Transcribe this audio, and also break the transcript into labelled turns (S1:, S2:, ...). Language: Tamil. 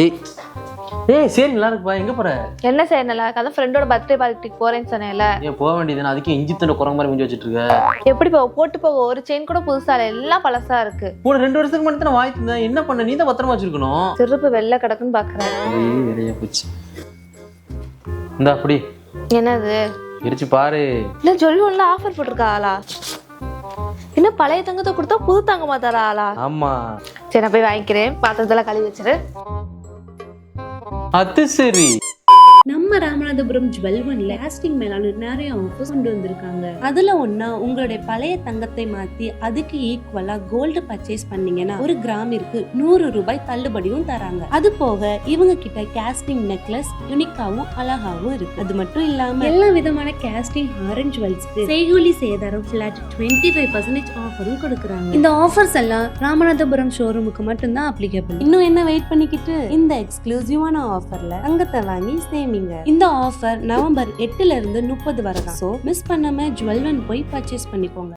S1: ஏய் சரி நல்லா இருக்குப்பா. எங்க போற?
S2: என்ன சரி நல்லா இருக்கு, அதான் ஃப்ரெண்டோட பர்த்டே பார்ட்டிக்கு போறேன்னு சொன்னேன்ல.
S1: ஏன் போக வேண்டியதுன்னு அதுக்கு இஞ்சி தண்டை குரங்கு மாதிரி முடிஞ்சு வச்சுட்டு இருக்க?
S2: எப்படி போட்டு போக, ஒரு செயின் கூட புதுசா இல்ல, எல்லாம் பழசா இருக்கு.
S1: கூட 2 வருஷத்துக்கு மட்டும் தான் வாங்கி தந்தேன். என்ன பண்ண? நீ தான் பத்திரமா வச்சிருக்கணும்.
S2: செருப்பு வெள்ளை கிடக்குன்னு பாக்குறேன்.
S1: வெளியே போச்சு. இந்த அப்படி
S2: என்னது
S1: இடிச்சு பாரு.
S2: இல்ல ஜொல்லுல ஆஃபர் போட்டிருக்கா ஆளா? என்ன பழைய தங்கத்தை கொடுத்தா புது தங்கமா தர ஆளா?
S1: ஆமா.
S2: சரி நான் போய் வாங்கிக்கிறேன், பாத்திரத்தெல்லாம் கழுவி வச்சிரு.
S1: அது சரி.
S3: நம்ம ராமநாதபுரம் ஜுவல்வன்ல காஸ்டிங் மேலான நிறைய ஆஃபர்ஸ் கொண்டு வந்திருக்காங்க. அதுல ஒன்னா உங்களுடைய பழைய தங்கத்தை மாத்தி அதுக்கு ஈக்குவலா கோல்டு பர்ச்சேஸ் பண்ணீங்கன்னா 1 கிராமிற்கு 100 ரூபாய் தள்ளுபடியும் தராங்க. அது போக இவங்க கிட்ட காஸ்டிங் நெக்லஸ் யூனிக்காவும் அழகாவும் இருக்கு. அது மட்டும் இல்லாம எல்லா விதமான காஸ்டிங் ஆரஞ்சு ஜுவல்ஸ்க்கு செய்கூலி சேதாரம் ஃபிளாட் 25% ஆஃபரும் கொடுக்கறாங்க. இந்த ஆஃபர்ஸ் எல்லாம் ராமநாதபுரம் ஷோரூமுக்கு மட்டும்தான் அப்ளிகபிள். இன்னும் என்ன வெயிட் பண்ணிக்கிட்டு இந்த எக்ஸ்க்ளூசிவான ஆஃபர்ல தங்கத்தை வாங்கி சேமிங்க. இந்த ஆஃபர் நவம்பர் 8 இருந்து 30 வரை தான். சோ மிஸ் பண்ணாம ஜுவல்வன் போய் பர்ச்சேஸ் பண்ணிக்கோங்க.